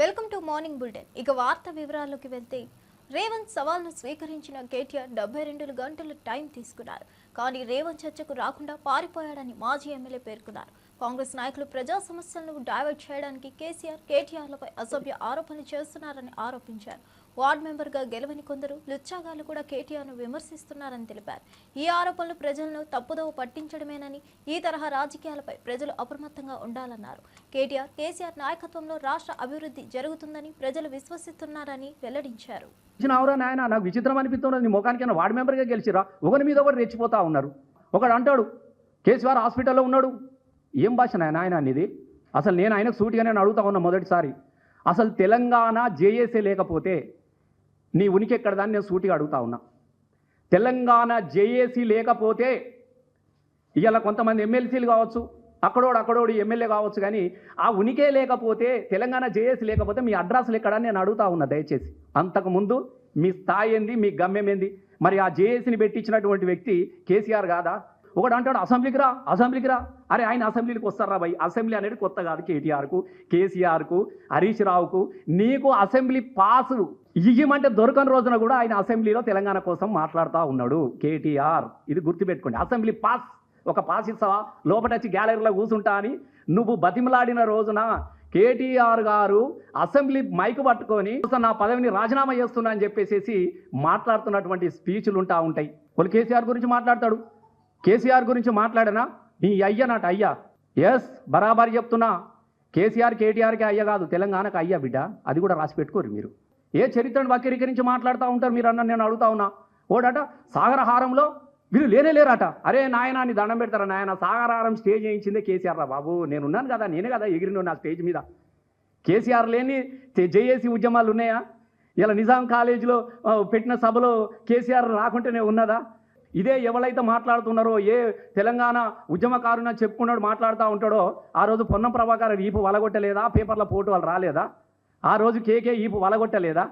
Welcome to morning bulletin. ఇక వార్త వివరాల్లోకి వెళ్తే రేవంత్ సవాల్ను స్వీకరించిన కేటీఆర్ 72 గంటలు టైం తీసుకున్నారు. కానీ రేవంత్ చర్చకు రాకుండా పారిపోయాడని మాజీ ఎమ్మెల్యే పేర్కొన్నారు. కాంగ్రెస్ నాయకులు ప్రజా సమస్యలను డైవర్ట్ చేయడానికి కేటీఆర్లపై అసభ్య ఆరోపణలు చేస్తున్నారని ఆరోపించారు. వార్డు మెంబర్గా గెలవని కొందరు లుచ్చాగాళ్లు కూడా కేటీఆర్ను విమర్శిస్తున్నారని తెలిపారు. ఈ ఆరోపణలు ప్రజలను తప్పుదోవ పట్టించడమేనని, ఈ తరహా రాజకీయాలపై ప్రజలు అప్రమత్తంగా ఉండాలన్నారు. కేసీఆర్ నాయకత్వంలో రాష్ట్ర అభివృద్ధి జరుగుతుందని ప్రజలు విశ్వసిస్తున్నారని వెల్లడించారు. నాయన నాకు విచిత్రం అనిపిస్తున్నది. నీ ముఖానికైనా వార్డు మెంబర్గా గెలిచిరా, ఒకరి మీద ఒకరు రెచ్చిపోతా ఉన్నారు. ఒకడు అంటాడు కేసీఆర్ హాస్పిటల్లో ఉన్నాడు. ఏం భాష నాయన అనేది? అసలు నేను ఆయనకు సూటిగానే అడుగుతా ఉన్నా మొదటిసారి. అసలు తెలంగాణ జేఏసీ లేకపోతే నీ ఉనికి ఎక్కడదాన్ని నేను సూటిగా అడుగుతా ఉన్నా. తెలంగాణ జేఏసీ లేకపోతే ఇవాళ కొంతమంది ఎమ్మెల్సీలు కావచ్చు, అక్కడోడు ఎమ్మెల్యే కావచ్చు, కానీ ఆ ఉనికే లేకపోతే, తెలంగాణ జేఏసీ లేకపోతే మీ అడ్రస్లు ఎక్కడని నేను అడుగుతా ఉన్నా దయచేసి. అంతకుముందు మీ స్థాయి ఏంది, మీ గమ్యం ఏంది? మరి ఆ జేఏసీని పెట్టించినటువంటి వ్యక్తి కేసీఆర్ కాదా? ఒకడు అంటాడు అసెంబ్లీకి రా. అరే ఆయన అసెంబ్లీకి వస్తారా భయ్? అసెంబ్లీ అనేది కొత్త కాదు కేటీఆర్కు, కేసీఆర్కు, హరీష్ రావుకు. నీకు అసెంబ్లీ పాసు ఇయ్యమంటే దొరకని రోజున కూడా ఆయన అసెంబ్లీలో తెలంగాణ కోసం మాట్లాడుతూ ఉన్నాడు కేటీఆర్. ఇది గుర్తుపెట్టుకోండి. అసెంబ్లీ పాస్, ఒక పాస్ ఇస్తావా, లోపటొచ్చి గ్యాలరీలో కూర్చుంటా అని నువ్వు బతిమలాడిన రోజున కేటీఆర్ గారు అసెంబ్లీ మైకు పట్టుకొని నా పదవిని రాజీనామా చేస్తున్నా అని చెప్పేసి మాట్లాడుతున్నటువంటి స్పీచ్లు ఉంటాయి. వాళ్ళు కేసీఆర్ గురించి మాట్లాడతాడు. కేసీఆర్ గురించి మాట్లాడనా? నీ అయ్య నాట అయ్యా. ఎస్, బరాబరి చెప్తున్నా. కేసీఆర్ కేటీఆర్కి అయ్య కాదు, తెలంగాణకు అయ్యా బిడ్డ. అది కూడా రాసి పెట్టుకోరు మీరు. ఏ చరిత్రను వక్రీకరించి మాట్లాడుతూ ఉంటారు మీరు అన్న. నేను అడుగుతా ఉన్నా. ఓడట సాగరహారంలో వీళ్ళు లేరట. అరే నాయన నీ దండం పెడతారా నాయన? సాగరహారం స్టేజ్ వేయించిందే కేసీఆర్ రా బాబు. నేనున్నాను కదా, నేనే కదా ఎగిరిను నా స్టేజ్ మీద. కేసీఆర్ లేని జేఏసీ ఉద్యమాలు ఉన్నాయా? ఇలా నిజాం కాలేజీలో పెట్టిన సభలో కేసీఆర్ రాకుంటేనే ఉన్నదా? ఇదే ఎవరైతే మాట్లాడుతున్నారో, ఏ తెలంగాణ ఉద్యమకారుని చెప్పుకున్నాడు మాట్లాడుతూ ఉంటాడో, ఆ రోజు పొన్నం ప్రభాకర్ ఈపు వలగొట్టలేదా? పేపర్ల పోటు వాళ్ళు రాలేదా? ఆ రోజు కేకే ఈపు వలగొట్టలేదా?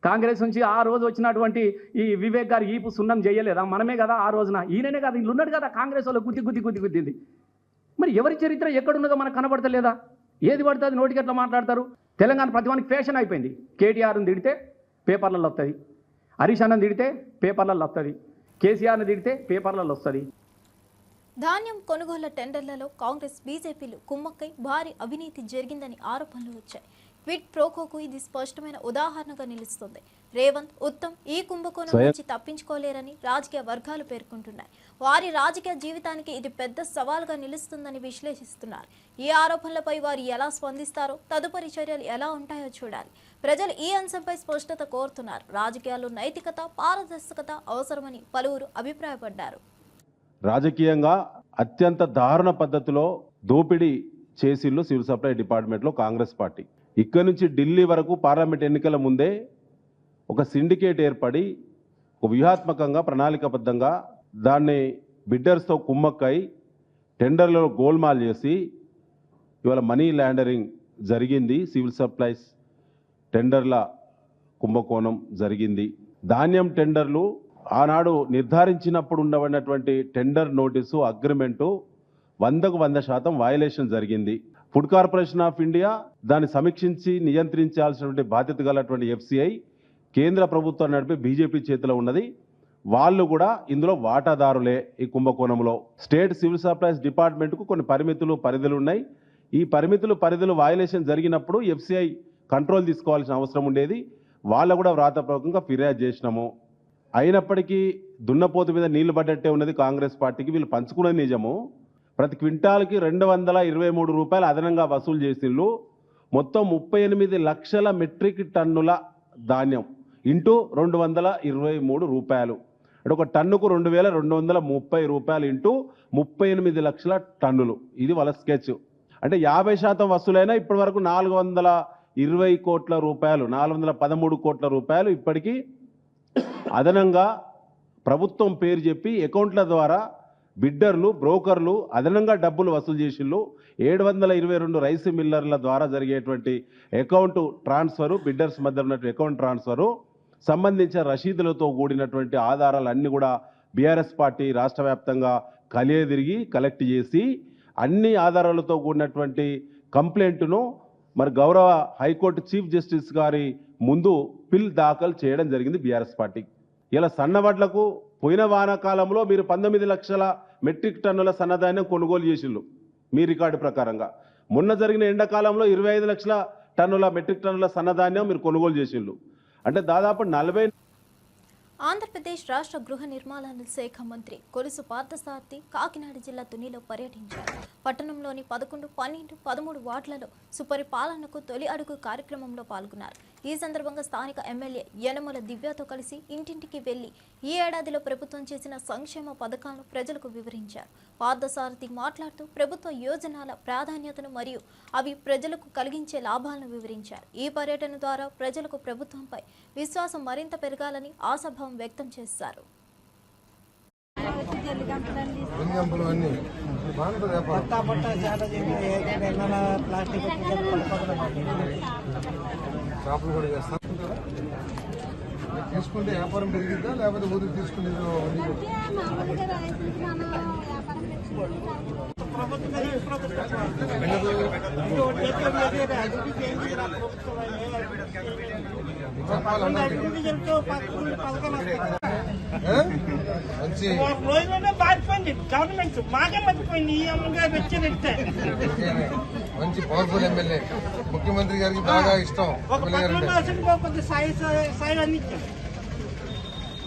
కాంగ్రెస్ నుంచి ఆ రోజు వచ్చినటువంటి ఈ వివేక్ గారు ఈపు సున్నం చేయలేదా? మనమే కదా ఆ రోజున. ఈయననే కదా, ఇల్లు ఉన్నాడు కదా కాంగ్రెస్ వాళ్ళు గుద్దింది. మరి ఎవరి చరిత్ర ఎక్కడున్నదో మనకు కనబడతలేదా? ఏది పడుతుంది నోటికి ఎట్లా మాట్లాడతారు? తెలంగాణ ప్రతివానికి ఫ్యాషన్ అయిపోయింది. కేటీఆర్ని తిడితే పేపర్లలో వస్తుంది, హరీష్ అన్నని తిడితే పేపర్లలో వస్తుంది, కేసీఆర్ని తిడితే పేపర్లలో వస్తుంది. ధాన్యం కొనుగోళ్ల టెండర్లలో కాంగ్రెస్ బీజేపీలు కుమ్మక్కై భారీ అవినీతి జరిగిందని ఆరోపణలు వచ్చాయి. క్విడ్ ప్రోకోకు ఇది స్పష్టమైన ఉదాహరణగా నిలుస్తుంది. రేవంత్, ఉత్తమ్ ఈ కుంభకోణం నుంచి తప్పించుకోలేరని రాజకీయ వర్గాలు పేర్కొంటున్నాయి. వారి రాజకీయ జీవితానికి ఇది పెద్ద సవాల్గా నిలుస్తుందని విశ్లేషిస్తున్నారు. ఈ ఆరోపణలపై వారు ఎలా స్పందిస్తారో, తదుపరి చర్యలు ఎలా ఉంటాయో చూడాలి. ప్రజలు ఈ అంశంపై స్పష్టత కోరుతున్నారు. రాజకీయాల్లో నైతికత, పారదర్శకత అవసరమని పలువురు అభిప్రాయపడ్డారు. రాజకీయంగా అత్యంత దారుణ పద్ధతిలో దోపిడీ చేసిళ్ళు సివిల్ సప్లై డిపార్ట్మెంట్లో కాంగ్రెస్ పార్టీ. ఇక్కడి నుంచి ఢిల్లీ వరకు పార్లమెంట్ ఎన్నికల ముందే ఒక సిండికేట్ ఏర్పడి ఒక వ్యూహాత్మకంగా ప్రణాళికాబద్ధంగా దాన్ని బిడ్డర్స్తో కుమ్మక్కై టెండర్లలో గోల్మాల్ చేసి ఇవాళ మనీ లాండరింగ్ జరిగింది. సివిల్ సప్లైస్ టెండర్ల కుంభకోణం జరిగింది. ధాన్యం టెండర్లు ఆనాడు నిర్ధారించినప్పుడు ఉండబడినటువంటి టెండర్ నోటీసు అగ్రిమెంటు 100కు 100% వయలేషన్ జరిగింది. ఫుడ్ కార్పొరేషన్ ఆఫ్ ఇండియా దాన్ని సమీక్షించి నియంత్రించాల్సినటువంటి బాధ్యత గలటువంటి FCI కేంద్ర ప్రభుత్వం నడిపే బీజేపీ చేతిలో ఉన్నది. వాళ్ళు కూడా ఇందులో వాటాదారులే. ఈ కుంభకోణంలో స్టేట్ సివిల్ సప్లైస్ డిపార్ట్మెంట్కు కొన్ని పరిధులు ఉన్నాయి. ఈ పరిధులు వయలేషన్ జరిగినప్పుడు FCI కంట్రోల్ తీసుకోవాల్సిన అవసరం ఉండేది. వాళ్ళు కూడా వ్రాతపూర్వకంగా ఫిర్యాదు చేసినాము. అయినప్పటికీ దున్నపోతు మీద నీళ్లు పడ్డట్టే ఉన్నది కాంగ్రెస్ పార్టీకి. వీళ్ళు పంచుకున్నది నిజము. ప్రతి క్వింటాల్కి 223 రూపాయలు అదనంగా వసూలు చేసిళ్ళు. మొత్తం 38 లక్షల మెట్రిక్ టన్నుల ధాన్యం ఇంటూ 223 రూపాయలు అంటే ఒక టన్నుకు 2230 రూపాయలు ఇంటూ 38 లక్షల టన్నులు. ఇది వాళ్ళ స్కెచ్. అంటే 50% వసూలైనా ఇప్పటి వరకు 420 కోట్ల రూపాయలు, 413 కోట్ల రూపాయలు ఇప్పటికీ అదనంగా ప్రభుత్వం పేరు చెప్పి అకౌంట్ల ద్వారా బిడ్డర్లు, బ్రోకర్లు అదనంగా డబ్బులు వసూలు చేసిళ్ళు. 722 రైస్ మిల్లర్ల ద్వారా జరిగేటువంటి అకౌంట్ ట్రాన్స్ఫరు, బిడ్డర్స్ మధ్య ఉన్నటువంటి అకౌంట్ ట్రాన్స్ఫరు సంబంధించిన రసీదులతో కూడినటువంటి ఆధారాలన్నీ కూడా బీఆర్ఎస్ పార్టీ రాష్ట్ర వ్యాప్తంగా కలియదిరిగి కలెక్ట్ చేసి అన్ని ఆధారాలతో కూడినటువంటి కంప్లైంట్ను మరి గౌరవ హైకోర్టు చీఫ్ జస్టిస్ గారి ముందు పిల్ దాఖలు చేయడం జరిగింది బీఆర్ఎస్ పార్టీ. ఇలా సన్నవడ్లకు పోయిన వానాకాలంలో మీరు 19 లక్షల మెట్రిక్ టన్నుల సన్నధాన్యం కొనుగోలు చేసిళ్ళు మీ రికార్డు ప్రకారంగా. మొన్న జరిగిన ఎండాకాలంలో 25 లక్షల టన్నుల మెట్రిక్ టన్నుల సన్నధాన్యం మీరు కొనుగోలు చేసిళ్ళు. అంటే దాదాపు 40. ఆంధ్రప్రదేశ్ రాష్ట్ర గృహ నిర్మాణ శాఖ మంత్రి కొలుసు పార్థసారథి కాకినాడ జిల్లా తునిలో పర్యటించారు. పట్టణంలోని 11, 12, 13 వార్డులలో సుపరిపాలనకు తొలి అడుగు కార్యక్రమంలో పాల్గొన్నారు. ఈ సందర్భంగా స్థానిక ఎమ్మెల్యే యనమల దివ్యతో కలిసి ఇంటింటికి వెళ్లి ఈ ఏడాదిలో ప్రభుత్వం చేసిన సంక్షేమ పథకాలను ప్రజలకు వివరించారు. పార్థసారథి మాట్లాడుతూ ప్రభుత్వ యోజనాల ప్రాధాన్యతను మరియు అవి ప్రజలకు కలిగించే లాభాలను వివరించారు. ఈ పర్యటన ద్వారా ప్రజలకు ప్రభుత్వంపై విశ్వాసం మరింత పెరగాలని ఆశాభావం వ్యక్తం చేశారు. తీసుకుంటే వ్యాపారం పెరిగిద్దా లేకపోతే ఊరికి తీసుకునే మంచి పవర్ఫుల్ ఎమ్మెల్యే, ముఖ్యమంత్రి గారికి బాగా ఇష్టం.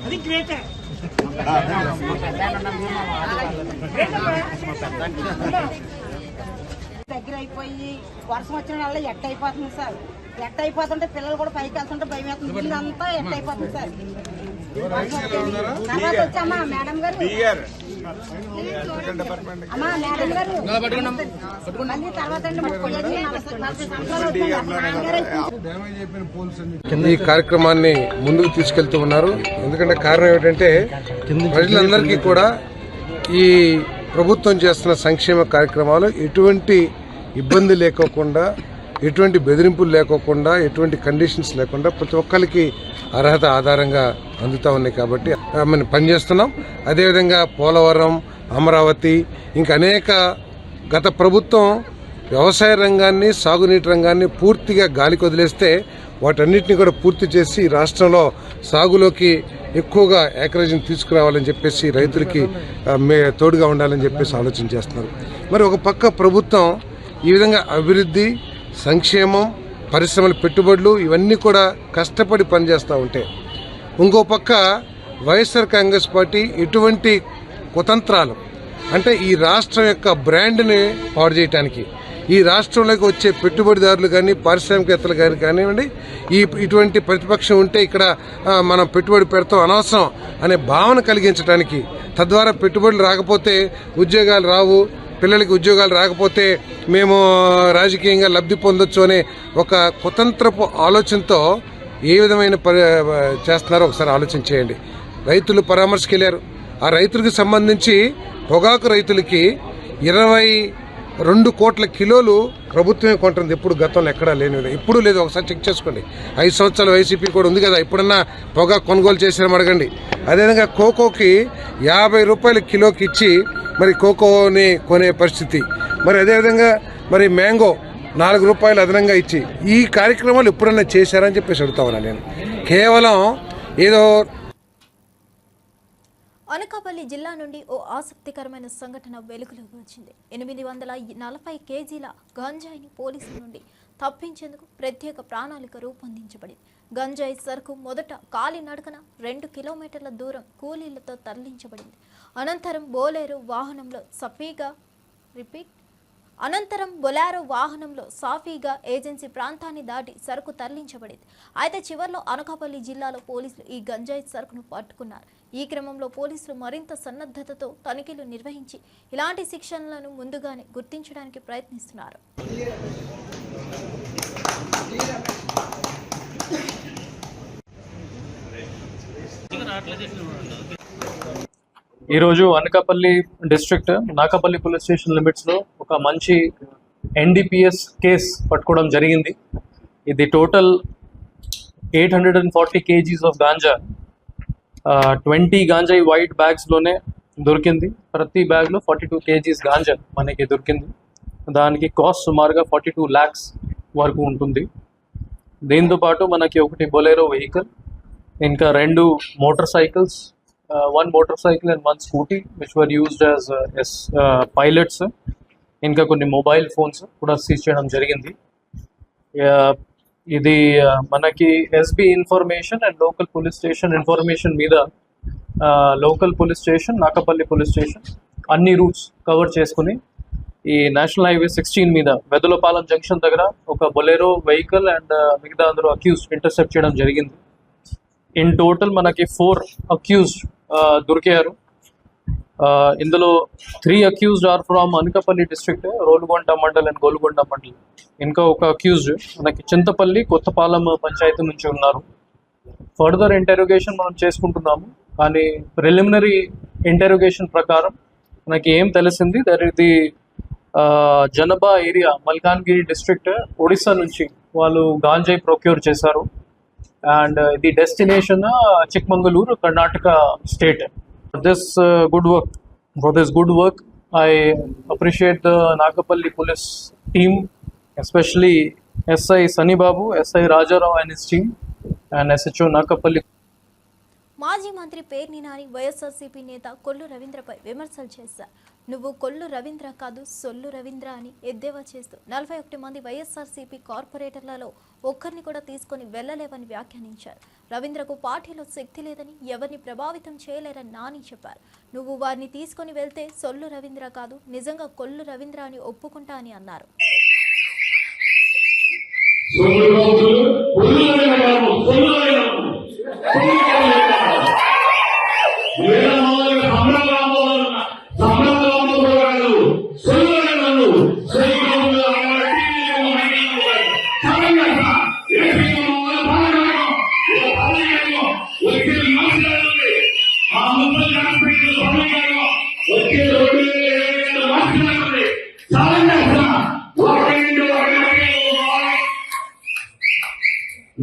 అది గ్రేట్. దగ్గర అయిపోయి వర్షం వచ్చిన వల్ల ఎట్ట అయిపోతుంది సార్. ఎట్ట అయిపోతుంటే పిల్లలు కూడా పైకి వెళ్తుంటే భయం వేస్తుంది. ఇదంతా ఎట్ట అయిపోతుంది సార్. తర్వాత వచ్చామా మేడం గారు, అమ్మా మేడం గారు మళ్ళీ తర్వాత ఈ కార్యక్రమాన్ని ముందుకు తీసుకెళ్తూ ఉన్నారు. ఎందుకంటే కారణం ఏమిటంటే ప్రజలందరికీ కూడా ఈ ప్రభుత్వం చేస్తున్న సంక్షేమ కార్యక్రమాలు ఎటువంటి ఇబ్బంది లేకోకుండా, ఎటువంటి బెదిరింపులు లేకోకుండా, ఎటువంటి కండిషన్స్ లేకుండా ప్రతి ఒక్కరికి అర్హత ఆధారంగా అందుతూ ఉన్నాయి. కాబట్టి మనం పనిచేస్తున్నాం. అదేవిధంగా పోలవరం, అమరావతి, ఇంకా అనేక గత ప్రభుత్వం వ్యవసాయ రంగాన్ని, సాగునీటి రంగాన్ని పూర్తిగా గాలికి వదిలేస్తే వాటన్నిటిని కూడా పూర్తి చేసి రాష్ట్రంలో సాగులోకి ఎక్కువగా ఏకరేజీని తీసుకురావాలని చెప్పేసి రైతులకి తోడుగా ఉండాలని చెప్పేసి ఆలోచన చేస్తున్నారు. మరి ఒక పక్క ప్రభుత్వం ఈ విధంగా అభివృద్ధి, సంక్షేమం, పరిశ్రమల పెట్టుబడులు ఇవన్నీ కూడా కష్టపడి పనిచేస్తూ ఉంటే, ఇంకో పక్క వైఎస్ఆర్ కాంగ్రెస్ పార్టీ ఎటువంటి కుతంత్రాలు అంటే ఈ రాష్ట్రం యొక్క బ్రాండ్ని పాడు చేయడానికి, ఈ రాష్ట్రంలోకి వచ్చే పెట్టుబడిదారులు కానీ, పారిశ్రామికవేత్తలు కానీ కానివ్వండి, ఇటువంటి ప్రతిపక్షం ఉంటే ఇక్కడ మనం పెట్టుబడి పెడతాం అనవసరం అనే భావన కలిగించడానికి, తద్వారా పెట్టుబడులు రాకపోతే ఉద్యోగాలు రావు, పిల్లలకి ఉద్యోగాలు రాకపోతే మేము రాజకీయంగా లబ్ధి పొందొచ్చు అనే ఒక కుతంత్రపు ఆలోచనతో ఏ విధమైన చేస్తున్నారో ఒకసారి ఆలోచన చేయండి. రైతులు పరామర్శకు వెళ్ళారు. ఆ రైతులకు సంబంధించి పొగాకు రైతులకి 22 కోట్ల కిలోలు ప్రభుత్వమే కొంటుంది. ఎప్పుడు గతంలో ఎక్కడా లేని, ఇప్పుడు లేదు. ఒకసారి చెక్ చేసుకోండి. 5 సంవత్సరాలు వైసీపీ కూడా ఉంది కదా, ఇప్పుడన్నా పొగాకు కొనుగోలు చేసినా అడగండి. అదేవిధంగా కోకోకి 50 రూపాయల కిలోకి ఇచ్చి మరి కోకోని కొనే పరిస్థితి. మరి అదేవిధంగా మరి మ్యాంగో 4 రూపాయలు అదనంగా ఇచ్చి ఈ కార్యక్రమాలు ఎప్పుడన్నా చేశారని చెప్పేసి అడుగుతా ఉన్నా నేను. కేవలం ఏదో. అనకాపల్లి జిల్లా నుండి ఓ ఆసక్తికరమైన సంఘటన వెలుగులోకి వచ్చింది. 840 కేజీల గంజాయిని పోలీసుల నుండి తప్పించేందుకు ప్రత్యేక ప్రణాళిక రూపొందించబడింది. గంజాయి సరుకు మొదట కాలినడకన 2 కిలోమీటర్ల దూరం కూలీలతో తరలించబడింది. అనంతరం బొలెరో వాహనంలో సాఫీగా ఏజెన్సీ ప్రాంతాన్ని దాటి సరుకు తరలించబడింది. అయితే చివర్లో అనకాపల్లి జిల్లాలో పోలీసులు ఈ గంజాయి సరుకును పట్టుకున్నారు. ఈ క్రమంలో పోలీసులు మరింత సన్నద్ధతతో తనిఖీలు నిర్వహించి ఇలాంటి శిక్షణలను ముందుగానే గుర్తించడానికి ప్రయత్నిస్తున్నారు. ఈరోజు Anakapalli district Nakapalli police station లిమిట్స్లో ఒక మంచి NDPS కేస్ పట్టుకోవడం జరిగింది. ఇది టోటల్ 840 kgs ఆఫ్ గాంజా 20 గాంజాయి వైట్ బ్యాగ్స్లోనే దొరికింది. ప్రతి బ్యాగ్లో 42 kgs గాంజా మనకి దొరికింది. దానికి కాస్ట్ సుమారుగా 42 lakhs వరకు ఉంటుంది. దీంతో పాటు మనకి ఒకటి బొలెరో వెహికల్, ఇంకా 2 motor cycles, 1 motor cycle and 1 scooty which were used as pilots, ఇంకా కొన్ని మొబైల్ ఫోన్స్ కూడా సీజ్ చేయడం జరిగింది. ఇది మనకి SB information and local police station information మీద local police station, Nakapalli police station అన్ని రూట్స్ కవర్ చేసుకుని ఈ నేషనల్ హైవే 16 మీద వెదలపాలెం జంక్షన్ దగ్గర ఒక బొలెరో వెహికల్ అండ్ మిగతా అందరూ అక్యూజ్డ్ ఇంటర్సెప్ట్ చేయడం జరిగింది. ఇన్ టోటల్ మనకి 4 అక్యూజ్డ్ దొరికారు. ఇందులో 3 accused are from Anakapalli district, Rolugonda mandal and Golugonda mandal. ఇంకా ఒక అక్యూజ్డ్ మనకి చింతపల్లి కొత్తపాలెం పంచాయతీ నుంచి ఉన్నారు. ఫర్దర్ ఇంటెరోగేషన్ మనం చేసుకుంటున్నాము, కానీ ప్రిలిమినరీ ఇంటెరోగేషన్ ప్రకారం మనకి ఏం తెలిసింది, దట్ ఇది జనబా ఏరియా మల్కాన్గిరి డిస్ట్రిక్ట్ ఒడిశా నుంచి వాళ్ళు గాంజాయి ప్రొక్యూర్ చేశారు. అండ్ ఇది destination Chikmagalur, Karnataka state. For this good work, I appreciate the Nakapalli police team, especially SI Sunny Babu, SI Rajarao and his team, and SHO Nakapalli. మాజీ మంత్రి పేర్ని నాని వైఎస్ఆర్సీపీ నేత కొల్లు రవీంద్రపై విమర్శలు చేశారు. నువ్వు కొల్లు రవీంద్ర కాదు, సొల్లు రవీంద్ర అని ఎద్దేవా చేస్తూ 41 మంది వైఎస్ఆర్సీపీ కార్పొరేటర్లలో ఒక్కరిని కూడా తీసుకొని వెళ్లలేవని వ్యాఖ్యానించారు. రవీంద్రకు పార్టీలో శక్తి లేదని, ఎవరిని ప్రభావితం చేయలేరని నాని చెప్పారు. నువ్వు వారిని తీసుకొని వెళ్తే సొల్లు రవీంద్ర కాదు, నిజంగా కొల్లు రవీంద్ర అని ఒప్పుకుంటా అని అన్నారు.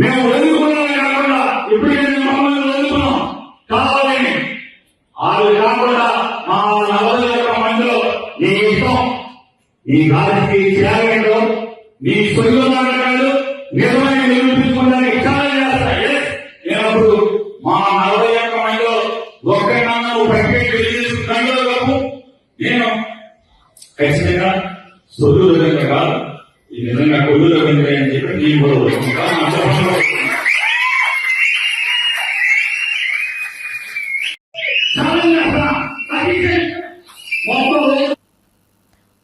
మేము వదులుకున్నాం ఇప్పుడు మమ్మల్ని వదులుకున్నాం కావాలని వాళ్ళు కాకుండా మా 41 మందిలో నీ ఇష్టం, నీ రాజకీయ త్యాగంలో నీ సొంతలు నిజమైన నిరూపించుకోవడానికి చాలా చేస్తాయి. నేనప్పుడు మా 41 మందిలో ఒక్కరినన్నా ప్రత్యేక నేను ఖచ్చితంగా సొల్లు రవీంద్ర కాదు, ఈ నిజంగా కొల్లు రవీంద్ర అని చెప్పి నేను కూడా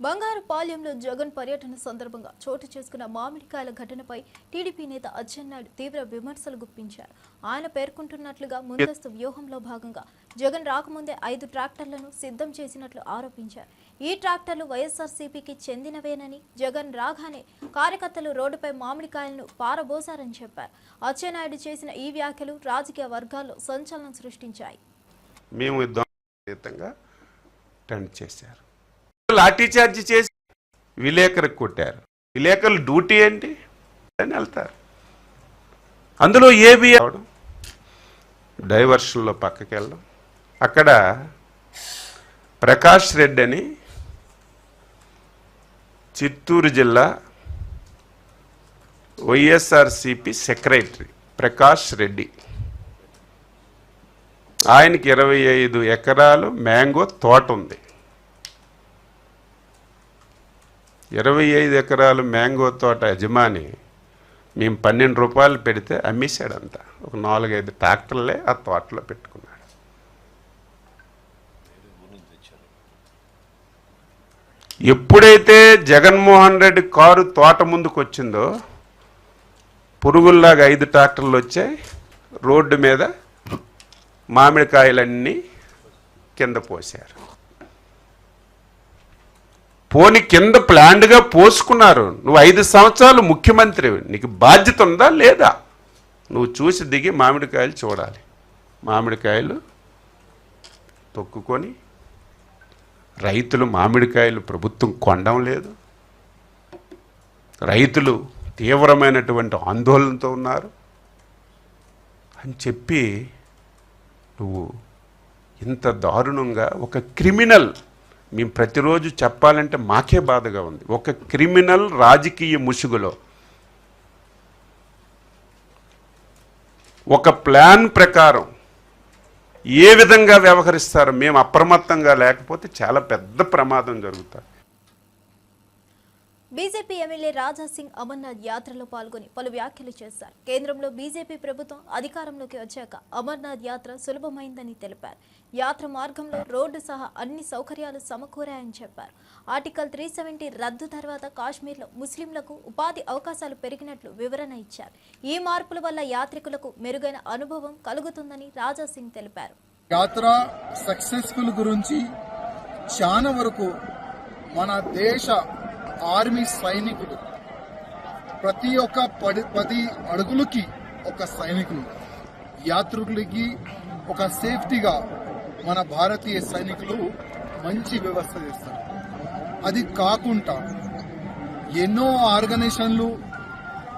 బంగారుపాలెంలో జగన్ పర్యటన సందర్భంగా చోటు చేసుకున్న మామిడికాయల ఘటనపై టీడీపీ నేత అచ్చెన్నాయుడు తీవ్ర విమర్శలు గుప్పించారు. ఆయన పేర్కొంటున్నట్లుగా ముందస్తు వ్యూహంలో భాగంగా జగన్ రాకముందే 5 ట్రాక్టర్లను సిద్ధం చేసినట్లు ఆరోపించారు. ఈ ట్రాక్టర్లు వైఎస్ఆర్సీపీకి చెందినవేనని, జగన్ రాగానే కార్యకర్తలు రోడ్డుపై మామిడికాయలను పారబోసారని చెప్పారు. అచ్చెన్నాయుడు చేసిన ఈ వ్యాఖ్యలు రాజకీయ వర్గాల్లో సంచలనం సృష్టించాయి. మేము టెంట్ చేశారు, లాఠీ చార్జ్ చేసి విలేకరికి కొట్టారు. విలేకరులు డ్యూటీ ఏంటి అని వెళ్తారు. అందులో ఏబి అవడం, డైవర్షన్లో పక్కకి వెళ్ళడం. అక్కడ ప్రకాష్ రెడ్డి అని చిత్తూరు జిల్లా వైఎస్ఆర్సిపి సెక్రటరీ ప్రకాష్ రెడ్డి, ఆయనకి 25 ఎకరాలు మ్యాంగో తోట ఉంది. 25 ఎకరాలు మ్యాంగో తోట యజమాని మేము 12 రూపాయలు పెడితే అమ్మేశాడంట. ఒక 4-5 ట్రాక్టర్లే ఆ తోటలో పెట్టుకున్నాడు. ఎప్పుడైతే జగన్మోహన్ రెడ్డి కారు తోట ముందుకు వచ్చిందో పురుగుల్లాగా 5 ట్రాక్టర్లు వచ్చాయి. రోడ్డు మీద మామిడికాయలన్నీ కింద పోశారు. పోని కింద ప్లాండ్గా పోసుకున్నారు. నువ్వు 5 సంవత్సరాలు ముఖ్యమంత్రి, నీకు బాధ్యత ఉందా లేదా? నువ్వు చూసి దిగి మామిడికాయలు చూడాలి. మామిడికాయలు తొక్కుకొని రైతులు మామిడికాయలు ప్రభుత్వం కొనడం లేదు. రైతులు తీవ్రమైనటువంటి ఆందోళనతో ఉన్నారు అని చెప్పి నువ్వు ఇంత దారుణంగా ఒక క్రిమినల్, మేము ప్రతిరోజు చెప్పాలంటే మాకే బాధగా ఉంది, ఒక క్రిమినల్ రాజకీయ ముసుగులో ఒక ప్లాన్ ప్రకారం ఏ విధంగా వ్యవహరిస్తారో మేము అప్రమత్తంగా లేకపోతే చాలా పెద్ద ప్రమాదం జరుగుతుంది. బీజేపీ ఎమ్మెల్యే రాజా సింగ్ అమర్నాథ్ యాత్రలో పాల్గొని పలు వ్యాఖ్యలు చేశారు. కేంద్రంలో బీజేపీ ప్రభుత్వం అధికారంలోకి వచ్చాక అమర్నాథ్ యాత్ర సులభమైందని తెలిపారు. యాత్ర మార్గంలో రోడ్డు సహా అన్ని సౌకర్యాలు సమకూరాయని చెప్పారు. ఆర్టికల్ 370 రద్దు తర్వాత కాశ్మీర్లో ముస్లింలకు ఉపాధి అవకాశాలు పెరిగినట్లు వివరణ ఇచ్చారు. ఈ మార్పుల వల్ల యాత్రికులకు మెరుగైన అనుభవం కలుగుతుందని రాజా సింగ్ తెలిపారు. యాత్ర సక్సెస్ఫుల్ గురించి చాలా వరకు మన దేశ ఆర్మీ సైనికులు ప్రతి ఒక్క 10 అడుగులకి ఒక సైనికులు, యాత్రికులకి ఒక సేఫ్టీగా మన భారతీయ సైనికులు మంచి వ్యవస్థ చేస్తారు. అది కాకుండా ఎన్నో ఆర్గనైజేషన్లు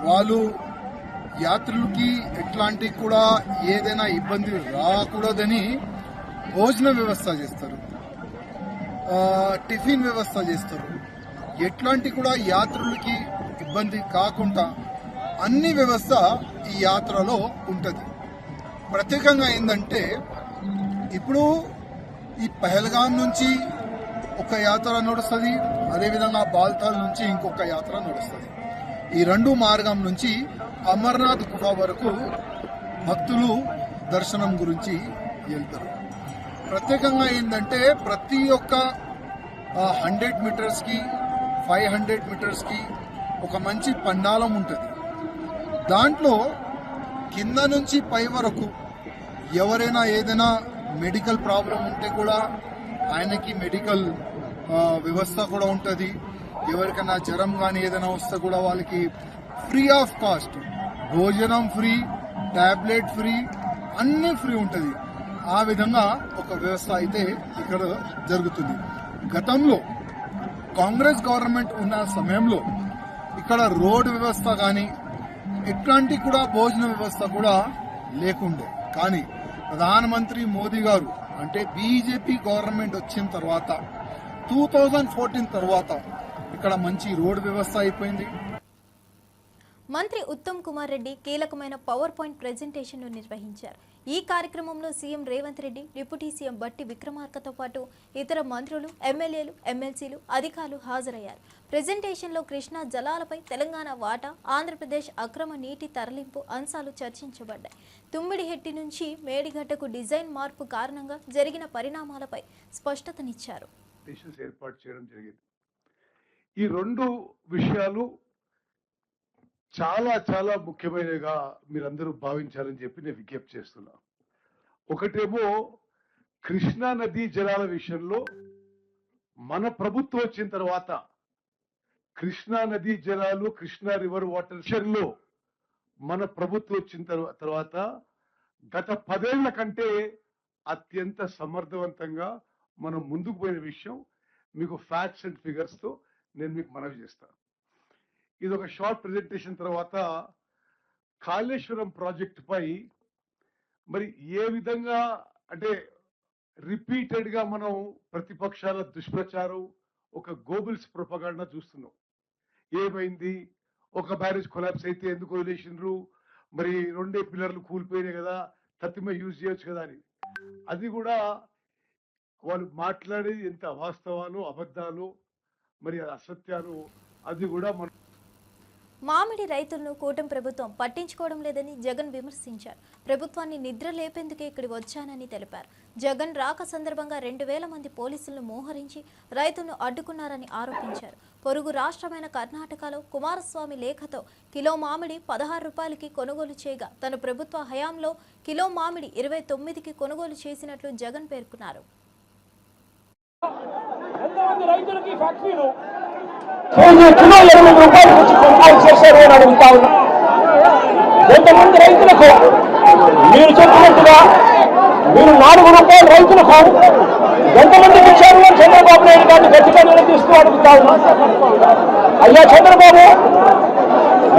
వాళ్ళు యాత్రికులకి ఎట్లాంటి కూడా ఏదైనా ఇబ్బంది రాకూడదని భోజన వ్యవస్థ చేస్తారు, టిఫిన్ వ్యవస్థ చేస్తారు. ఎట్లాంటి కూడా యాత్రికులకి ఇబ్బంది కాకుండా అన్ని వ్యవస్థ ఈ యాత్రలో ఉంటుంది. ప్రత్యేకంగా ఏంటంటే ఇప్పుడు ఈ పహల్గాం నుంచి ఒక యాత్ర నడుస్తుంది, అదేవిధంగా బాల్తాల్ నుంచి ఇంకొక యాత్ర నడుస్తుంది. ఈ 2 మార్గం నుంచి అమర్నాథ్ గుహ వరకు భక్తులు దర్శనం గురించి వెళ్తారు. ప్రత్యేకంగా ఏంటంటే ప్రతి ఒక్క 100 మీటర్స్కి 500 మీటర్స్కి ఒక మంచి పండాలం ఉంటుంది. దాంట్లో కింద నుంచి పై వరకు ఎవరైనా ఏదైనా మెడికల్ ప్రాబ్లం ఉంటే కూడా ఆయనకి మెడికల్ వ్యవస్థ కూడా ఉంటుంది. ఎవరికైనా జ్వరం కానీ ఏదైనా వస్తే కూడా వాళ్ళకి ఫ్రీ ఆఫ్ కాస్ట్ భోజనం ఫ్రీ, టాబ్లెట్ ఫ్రీ, అన్నీ ఫ్రీ ఉంటుంది. ఆ విధంగా ఒక వ్యవస్థ అయితే ఇక్కడ జరుగుతుంది. గతంలో కాంగ్రెస్ గవర్నమెంట్ ఉన్న సమయంలో ఇక్కడ రోడ్ వ్యవస్థ కానీ ఇట్లాంటి కూడా భోజన వ్యవస్థ కూడా లేకుండే. కానీ ప్రధానమంత్రి మోదీ గారు అంటే బీజేపీ గవర్నమెంట్ వచ్చిన తర్వాత 2014 తర్వాత ఇక్కడ మంచి రోడ్ వ్యవస్థ అయిపోయింది. మంత్రి ఉత్తమ్ కుమార్ రెడ్డి కీలకమైన పవర్ పాయింట్ ప్రెజెంటేషన్ నిర్వహించారు. ఈ కార్యక్రమంలో CM Revanth Reddy, deputy CM బట్టి విక్రమార్కతో పాటు ఇతర మంత్రులు, ఎమ్మెల్యేలు, ఎమ్మెల్సీలు, అధికారులు హాజరయ్యారు. ప్రెజెంటేషన్లో కృష్ణా జలాలపై తెలంగాణ వాటా, ఆంధ్రప్రదేశ్ అక్రమ నీటి తరలింపు అంశాలు చర్చించబడ్డాయి. తుమ్మిడిహెట్టి నుంచి మేడిగడ్డకు డిజైన్ మార్పు కారణంగా జరిగిన పరిణామాలపై స్పష్టతనిచ్చారు. ఏర్పాటు చేయడం జరిగింది. ఈ 2 విషయాలు చాలా చాలా ముఖ్యమైనవిగా మీరందరూ భావించాలని చెప్పి నేను విజ్ఞప్తి చేస్తున్నా. ఒకటేమో కృష్ణా నదీ జలాల విషయంలో మన ప్రభుత్వం వచ్చిన తర్వాత కృష్ణా నదీ జలాలు, కృష్ణా రివర్ వాటర్ విషయంలో మన ప్రభుత్వం వచ్చిన తర్వాత గత 10 ఏళ్ల కంటే అత్యంత సమర్థవంతంగా మనం ముందుకు పోయిన విషయం మీకు ఫ్యాక్ట్స్ అండ్ ఫిగర్స్ తో నేను మీకు మనవి చేస్తాను. ఇది ఒక షార్ట్ ప్రెజెంటేషన్ తర్వాత కాళేశ్వరం ప్రాజెక్టు పై మరి ఏ విధంగా అంటే రిపీటెడ్ గా మనం ప్రతిపక్షాల దుష్ప్రచారం, ఒక గోబుల్స్ ప్రొపగాండా చూస్తున్నాం. ఏమైంది, ఒక బ్యారేజ్ కొలాప్స్ అయితే ఎందుకు వదిలేసినారు, మరి 2 పిల్లర్లు కూలిపోయినాయి కదా, తత్తిమే యూజ్ చేయొచ్చు కదా అని. అది కూడా వాళ్ళు మాట్లాడేది ఎంత వాస్తవాలు, అబద్ధాలు, మరి అసత్యాలు, అది కూడా మనం. మామిడి రైతులను కూటమి ప్రభుత్వం పట్టించుకోవడం లేదని జగన్ విమర్శించారు. ప్రభుత్వాన్ని నిద్ర లేపేందుకే ఇక్కడి వచ్చానని తెలిపారు. జగన్ రాక సందర్భంగా 2000 మంది పోలీసులను మోహరించి రైతులను అడ్డుకున్నారని ఆరోపించారు. పొరుగు రాష్ట్రమైన కర్ణాటకలో కుమారస్వామి లేఖతో కిలో మామిడి 16 రూపాయలకి కొనుగోలు చేయగా తన ప్రభుత్వ హయాంలో కిలో మామిడి 29కి కొనుగోలు చేసినట్లు జగన్ పేర్కొన్నారు. కిలో 8 రూపాయలకు వచ్చి కొనుగోలు చేశారు అని అడుగుతా ఉన్నా. కొంతమంది రైతులకు మీరు చెప్పినట్టుగా మీరు 4 రూపాయలు రైతులకు ఎంతమందికి ఇచ్చారు అని చంద్రబాబు నాయుడు గారిని గట్టిగా నిలదీస్తూ అడుగుతా ఉన్నా. అయ్యా చంద్రబాబు,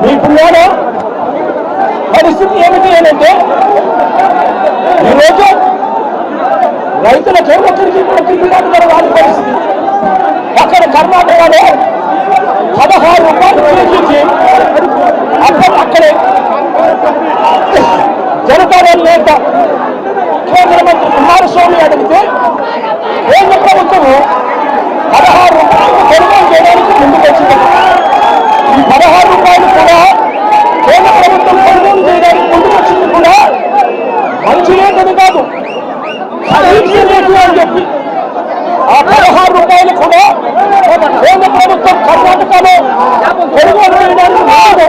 మీకున్నాడా పరిస్థితి ఏమిటి అంటే ఈరోజు రైతులకు ఒక్కరికి కూడా తిరిగి రాని పరిస్థితి. అక్కడ కర్ణాటకలో 16 రూపాయలు కేజీకి అక్కడే అడుగుతారని నేత కేంద్ర మంత్రి కుమారస్వామి అడిగితే కేంద్ర ప్రభుత్వము 16 రూపాయలు కొనుగోలు చేయడానికి ముందుకు వచ్చింది. ఈ 16 రూపాయలు కూడా కేంద్ర ప్రభుత్వం కొనుగోలు చేయడానికి ముందుకు వచ్చింది కూడా మంచి రేటు కాదు, ఖరీదు రేటు అని చెప్పి ఆ 16 రూపాయలు కూడా కేంద్ర ప్రభుత్వం కర్ణాటకలో కొనుగోలు చేయడానికి ముందు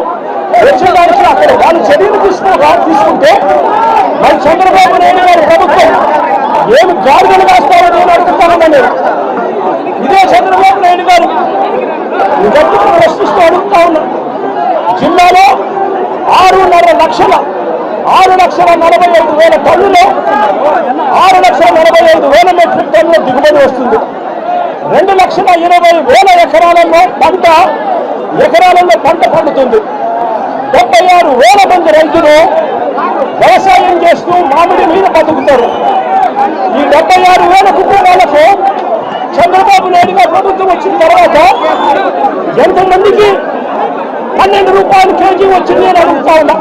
వచ్చేదానికి అక్కడ వాళ్ళు చర్యలు తీసుకుంటే మరి చంద్రబాబు నాయుడు గారి ప్రభుత్వం ఏమి గాడిదలు కాస్తారో నేను అడుగుతానని ఇదే చంద్రబాబు నాయుడు గారు గట్టిగా ప్రశ్నిస్తూ అడుగుతా ఉన్నా. జిల్లాలో 6,45,000 టన్నులు 6,45,000 మెట్రిక్ టన్నుల దిగుబడి వస్తుంది. 2,20,000 ఎకరాలలో పంట పండుతుంది. 76,000 మంది రైతులు వ్యవసాయం చేస్తూ మామిడి మీద బతుకుతారు. ఈ 76,000 కుటుంబాలకు చంద్రబాబు నాయుడు గారు ప్రభుత్వం వచ్చిన తర్వాత ఎంతమందికి 12 రూపాయలు కేజీ వచ్చింది అని అడుగుతా ఉన్నా.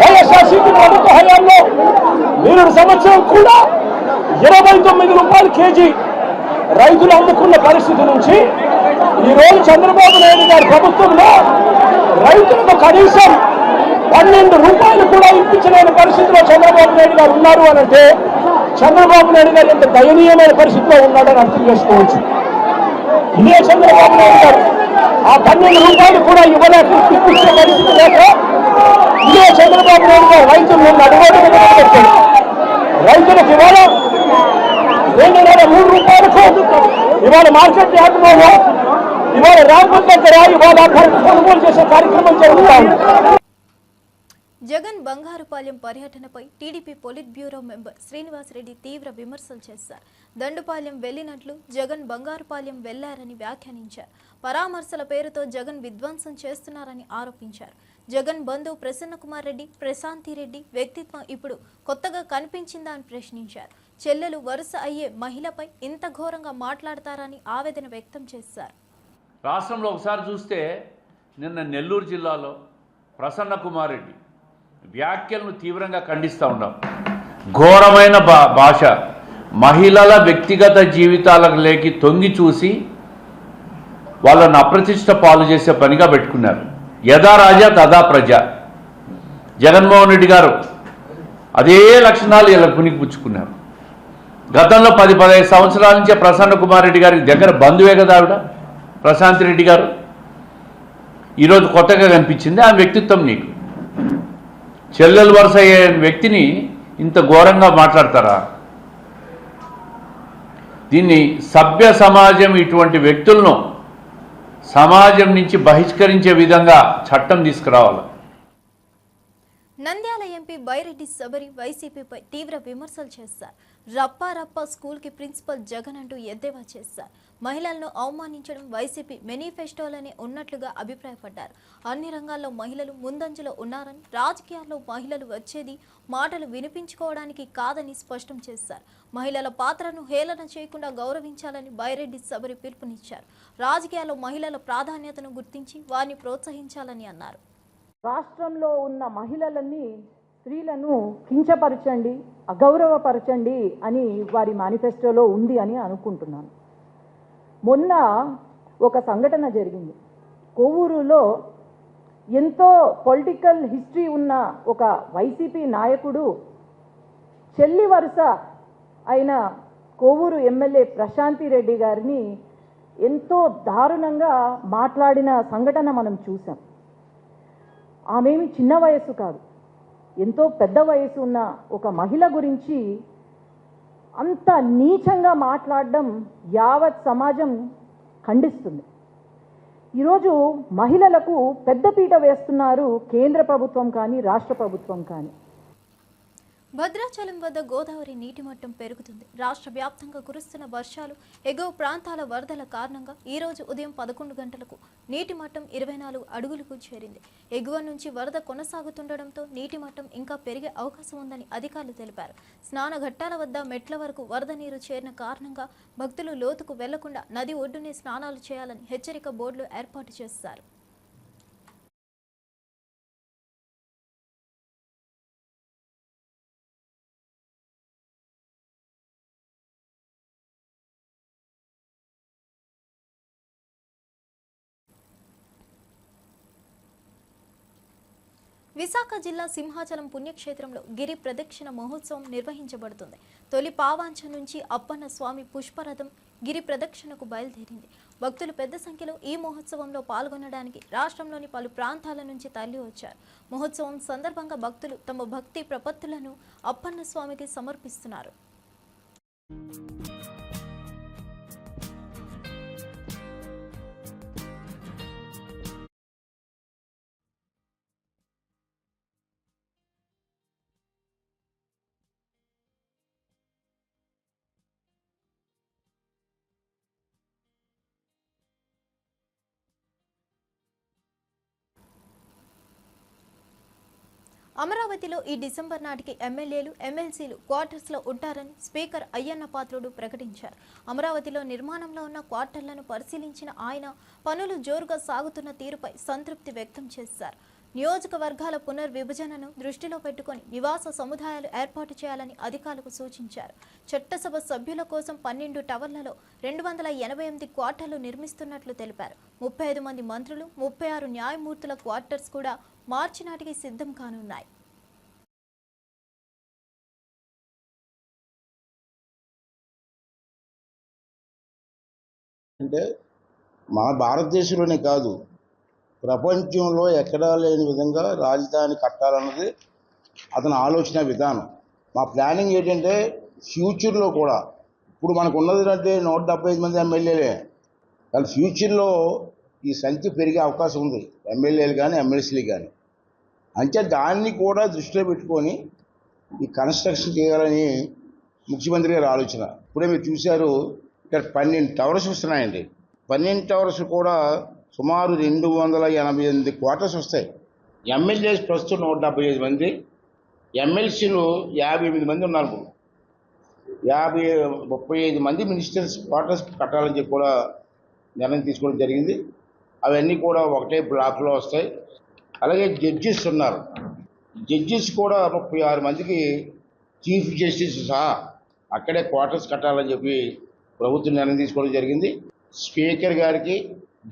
వైఎస్ఆర్సీపీ ప్రభుత్వ హయాంలో 3 సంవత్సరం కూడా 29 రూపాయలు కేజీ రైతులు అమ్ముకున్న పరిస్థితి నుంచి ఈ రోజు చంద్రబాబు నాయుడు గారి ప్రభుత్వంలో రైతులకు కనీసం 12 రూపాయలు కూడా ఇప్పించలేని పరిస్థితిలో చంద్రబాబు నాయుడు గారు ఉన్నారు అనంటే చంద్రబాబు నాయుడు గారు ఎంత దయనీయమైన పరిస్థితిలో ఉన్నాడని అర్థం చేసుకోవచ్చు. ఇదే చంద్రబాబు నాయుడు గారు ఆ 12 రూపాయలు కూడా ఇవ్వలేక ఇప్పించే పరిస్థితి లేక ఇదే చంద్రబాబు నాయుడు గారు రైతులను నడువడిగా పెట్టారు. రైతులకు ఇవాళ 2,3 రూపాయలకు ఇవాళ మార్కెట్ యార్డులో ఇవాళ ర్యాంపుల దగ్గర ఇవాళ కొనుగోలు చేసే కార్యక్రమం జరుగుతాయి. జగన్ బంగారుపాలెం పర్యటనపై TDP politburo member Srinivasa Reddy తీవ్ర విమర్శలు చేశారు. దండుపాలెం వెళ్లినట్లు జగన్ బంగారుపాలెం వెళ్లారని వ్యాఖ్యానించారు. పరామర్శల పేరుతో జగన్ విధ్వంసం చేస్తున్నారని ఆరోపించారు. జగన్ బంధువు ప్రసన్నకుమార్ రెడ్డి, ప్రశాంతిరెడ్డి వ్యక్తిత్వం ఇప్పుడు కొత్తగా కనిపించిందా అని ప్రశ్నించారు. చెల్లెలు వరుస అయ్యే మహిళపై ఇంత ఘోరంగా మాట్లాడతారని ఆవేదన వ్యక్తం చేశారు. రాష్ట్రంలో ఒకసారి చూస్తే నిన్న నెల్లూరు జిల్లాలో ప్రసన్నకుమార్ రెడ్డి వ్యాఖ్యలను తీవ్రంగా ఖండిస్తూ ఉన్నాం. ఘోరమైన భాష, మహిళల వ్యక్తిగత జీవితాలకు లేకి తొంగి చూసి వాళ్ళను అప్రతిష్ట పాలు చేసే పనిగా పెట్టుకున్నారు. యథా రాజా తదా ప్రజ. జగన్మోహన్ రెడ్డి గారు అదే లక్షణాలు ఇలా పుణికిపుచ్చుకున్నారు. గతంలో 10-15 సంవత్సరాల నుంచే ప్రసన్నకుమార్ రెడ్డి గారికి దగ్గర బంధువే కదా ఆవిడ ప్రశాంత్ రెడ్డి గారు. ఈరోజు కొత్తగా కనిపించింది ఆ వ్యక్తిత్వం నీకు. చెల్లెలు వరుస అయ్యే వ్యక్తిని ఇంత ఘోరంగా మాట్లాడతారా? దీన్ని సభ్య సమాజం ఇటువంటి వ్యక్తులను సమాజం నుంచి బహిష్కరించే విధంగా చట్టం తీసుకురావాలి. నంద్యాల ఎంపీ బైరెడ్డి శబరి వైసీపీపై తీవ్ర విమర్శలు చేశారు. రప్పా స్కూల్కి ప్రిన్సిపల్ జగన్ అంటూ ఎద్దేవా చేశారు. మహిళలను అవమానించడం వైసీపీ మేనిఫెస్టోలోనే ఉన్నట్లుగా అభిప్రాయపడ్డారు. అన్ని రంగాల్లో మహిళలు ముందంజలో ఉన్నారని, రాజకీయాల్లో మహిళలు వచ్చేది మాటలు వినిపించుకోవడానికి కాదని స్పష్టం చేశారు. మహిళల పాత్రను హేళన చేయకుండా గౌరవించాలని బైరెడ్డి శబరి పిలుపునిచ్చారు. రాజకీయాల్లో మహిళల ప్రాధాన్యతను గుర్తించి వారిని ప్రోత్సహించాలని అన్నారు. రాష్ట్రంలో ఉన్న మహిళలని, స్త్రీలను కించపరచండి, అగౌరవపరచండి అని వారి మేనిఫెస్టోలో ఉంది అని అనుకుంటున్నాను. మొన్న ఒక సంఘటన జరిగింది. కొవ్వూరులో ఎంతో పొలిటికల్ హిస్టరీ ఉన్న ఒక వైసీపీ నాయకుడు చెల్లి వరుస అయిన కొవ్వూరు ఎమ్మెల్యే ప్రశాంతిరెడ్డి గారిని ఎంతో దారుణంగా మాట్లాడిన సంఘటన మనం చూసాం. ఆమెమి చిన్న వయసు కాదు, ఎంతో పెద్ద వయసు ఉన్న ఒక మహిళ గురించి అంత నీచంగా మాట్లాడడం యావత్ సమాజం ఖండిస్తుంది. ఈరోజు మహిళలకు పెద్దపీట వేస్తున్నారు కేంద్ర ప్రభుత్వం కానీ రాష్ట్ర ప్రభుత్వం కానీ. భద్రాచలం వద్ద గోదావరి నీటి మట్టం పెరుగుతుంది. రాష్ట్ర వ్యాప్తంగా కురుస్తున్న వర్షాలు, ఎగువ ప్రాంతాల వరదల కారణంగా ఈ రోజు ఉదయం 11 గంటలకు నీటి మట్టం 24 అడుగులకు చేరింది. ఎగువ నుంచి వరద కొనసాగుతుండటంతో నీటి మట్టం ఇంకా పెరిగే అవకాశం ఉందని అధికారులు తెలిపారు. స్నాన ఘట్టాల వద్ద మెట్ల వరకు వరద నీరు చేరిన కారణంగా భక్తులు లోతుకు వెళ్లకుండా నది ఒడ్డునే స్నానాలు చేయాలని హెచ్చరిక బోర్డులు ఏర్పాటు చేశారు. విశాఖ జిల్లా సింహాచలం పుణ్యక్షేత్రంలో గిరి ప్రదక్షిణ మహోత్సవం నిర్వహించబడుతుంది. తొలి పావాంచ నుంచి అప్పన్న స్వామి పుష్పరథం గిరి ప్రదక్షిణకు బయలుదేరింది. భక్తులు పెద్ద సంఖ్యలో ఈ మహోత్సవంలో పాల్గొనడానికి రాష్ట్రంలోని పలు ప్రాంతాల నుంచి తరలి వచ్చారు. మహోత్సవం సందర్భంగా భక్తులు తమ భక్తి ప్రపత్తులను అప్పన్న స్వామికి సమర్పిస్తున్నారు. అమరావతిలో ఈ డిసెంబర్ నాటికి ఎమ్మెల్యేలు, ఎమ్మెల్సీలు క్వార్టర్స్లో ఉంటారని స్పీకర్ అయ్యన్న పాత్రుడు ప్రకటించారు. అమరావతిలో నిర్మాణంలో ఉన్న క్వార్టర్లను పరిశీలించిన ఆయన పనులు జోరుగా సాగుతున్న తీరుపై సంతృప్తి వ్యక్తం చేశారు. నియోజకవర్గాల పునర్విభజనను దృష్టిలో పెట్టుకుని నివాస సముదాయాలు ఏర్పాటు చేయాలని అధికారులకు సూచించారు. చట్టసభ సభ్యుల కోసం 12 టవర్లలో 288 క్వార్టర్లు నిర్మిస్తున్నట్లు తెలిపారు. 35 మంది మంత్రులు, 36 న్యాయమూర్తుల క్వార్టర్స్ కూడా మార్చి నాటికి సిద్ధం కానున్నాయి. అంటే మా భారతదేశంలోనే కాదు, ప్రపంచంలో ఎక్కడా లేని విధంగా రాజధాని కట్టాలన్నది అతని ఆలోచన విధానం. మా ప్లానింగ్ ఏంటంటే ఫ్యూచర్లో కూడా, ఇప్పుడు మనకు ఉన్నది అంటే 175 మంది ఎమ్మెల్యేలే, కానీ ఫ్యూచర్లో ఈ సంఖ్య పెరిగే అవకాశం ఉంది, ఎమ్మెల్యేలు కానీ ఎమ్మెల్సీలు కానీ. అంటే దాన్ని కూడా దృష్టిలో పెట్టుకొని ఈ కన్స్ట్రక్షన్ చేయాలని ముఖ్యమంత్రి గారి ఆలోచన. ఇప్పుడే మీరు చూశారు, ఇక్కడ 12 టవర్స్ వస్తున్నాయండి. 12 టవర్స్ కూడా సుమారు 288 క్వార్టర్స్ వస్తాయి. ఎమ్మెల్యేస్ ప్రస్తుతం 175 మంది, ఎమ్మెల్సీలు 58 మంది ఉన్నారు. 35 మంది మినిస్టర్స్ క్వార్టర్స్ కట్టాలని చెప్పి కూడా నిర్ణయం తీసుకోవడం జరిగింది. అవన్నీ కూడా ఒకటే బ్లాక్లో వస్తాయి. అలాగే జడ్జిస్ ఉన్నారు, జడ్జిస్ కూడా 36 మందికి చీఫ్ జస్టిస్ సహా అక్కడే క్వార్టర్స్ కట్టాలని చెప్పి ప్రభుత్వం నిర్ణయం తీసుకోవడం జరిగింది. స్పీకర్ గారికి,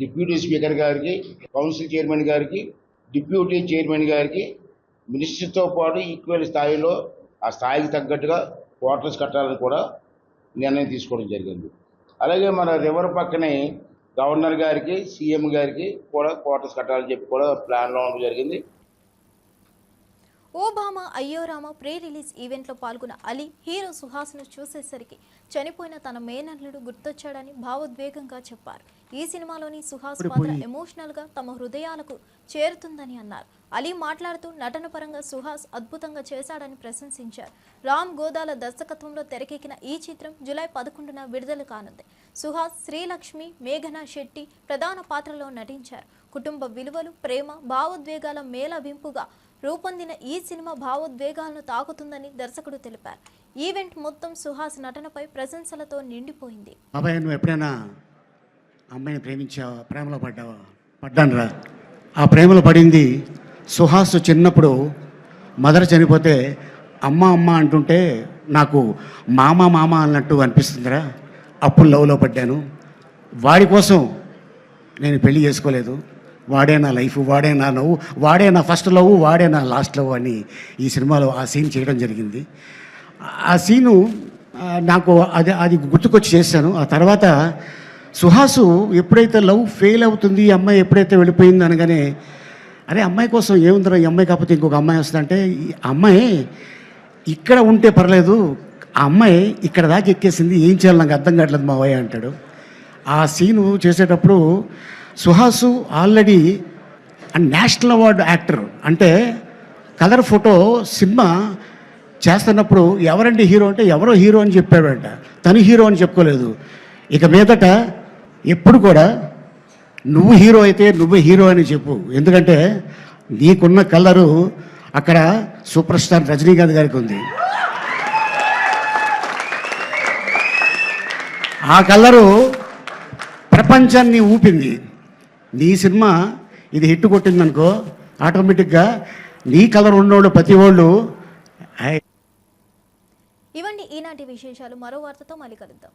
డిప్యూటీ స్పీకర్ గారికి, కౌన్సిల్ చైర్మన్ గారికి, డిప్యూటీ చైర్మన్ గారికి మినిస్టర్తో పాటు ఈక్వల్ స్థాయిలో ఆ స్థాయికి తగ్గట్టుగా క్వార్టర్స్ కట్టాలని కూడా నిర్ణయం తీసుకోవడం జరిగింది. అలాగే మన రివర్ పక్కనే గవర్నర్ గారికి, సీఎం గారికి కూడా క్వార్టర్స్ కట్టాలని చెప్పి కూడా ప్లాన్లో ఉండడం జరిగింది. ఓబామా అయ్యో రామ ప్రీ రిలీజ్ ఈవెంట్లో పాల్గొన్న అలీ హీరో సుహాస్ను చూసేసరికి చనిపోయిన తన మేనల్లుడు గుర్తొచ్చాడని భావోద్వేగంగా చెప్పారు. ఈ సినిమాలోని సుహాస్ పాత్ర ఎమోషనల్గా తమ హృదయాలకు చేరుతుందని అన్నారు. అలీ మాట్లాడుతూ నటన పరంగా సుహాస్ అద్భుతంగా చేశాడని ప్రశంసించారు. రామ్ గోదాల దర్శకత్వంలో తెరకెక్కిన ఈ చిత్రం జూలై 11న విడుదల కానుంది. సుహాస్, శ్రీలక్ష్మి, మేఘనా శెట్టి ప్రధాన పాత్రలో నటించారు. కుటుంబ విలువలు, ప్రేమ, భావోద్వేగాల మేళవింపుగా రూపొందిన ఈ సినిమా భావోద్వేగాలను తాకుతుందని దర్శకుడు తెలిపారు. ఈవెంట్ మొత్తం సుహాస్ నటనపై ప్రశంసలతో నిండిపోయింది. బాబాయ్, నువ్వు ఎప్పుడైనా అమ్మాయిని ప్రేమించావా? ప్రేమలో పడ్డావా? పడ్డానురా. ఆ ప్రేమలో పడింది సుహాస్ చిన్నప్పుడు మదర్ చనిపోతే అమ్మ అమ్మ అంటుంటే నాకు మామ మామ అన్నట్టు అనిపిస్తుందిరా. అప్పుడు లవ్లో పడ్డాను. వాడి కోసం నేను పెళ్లి చేసుకోలేదు. వాడే నా లైఫ్, వాడే నా నవ్వు, వాడే నా ఫస్ట్ లవ్, వాడే నా లాస్ట్ లవ్ అని ఈ సినిమాలో ఆ సీన్ చేయడం జరిగింది. ఆ సీను నాకు అది గుర్తుకొచ్చి చేశాను. ఆ తర్వాత సుహాసు ఎప్పుడైతే లవ్ ఫెయిల్ అవుతుంది, ఈ అమ్మాయి ఎప్పుడైతే వెళ్ళిపోయింది అనగానే, అరే అమ్మాయి కోసం ఏముందిరా, ఈ అమ్మాయి కాకపోతే ఇంకొక అమ్మాయి వస్తుందంటే, ఈ అమ్మాయి ఇక్కడ ఉంటే పర్లేదు, ఆ అమ్మాయి ఇక్కడ దాకా ఎక్కేసింది, ఏం చేయాలి నాకు అర్థం కావట్లేదు మావయ్య అంటాడు. ఆ సీను చేసేటప్పుడు Suhas already national award actor. అంటే కలర్ ఫోటో సినిమా చేస్తున్నప్పుడు ఎవరండి హీరో అంటే ఎవరో హీరో అని చెప్పాడంట, తను హీరో అని చెప్పుకోలేదు. ఇక మీదట ఎప్పుడు కూడా నువ్వు హీరో అయితే నువ్వే హీరో అని చెప్పు, ఎందుకంటే నీకున్న కలరు అక్కడ సూపర్ స్టార్ రజనీకాంత్ గారికి ఉంది. ఆ కలరు ప్రపంచాన్ని ఊపింది. నీ సినిమా ఇది హిట్ కొట్టిందనుకో, ఆటోమేటిక్గా నీ కలర్ ఉన్నోళ్ళు ప్రతి వాళ్ళు. ఇవండి ఈనాటి విశేషాలు. మరో వార్తతో మళ్ళీ కలుద్దాం.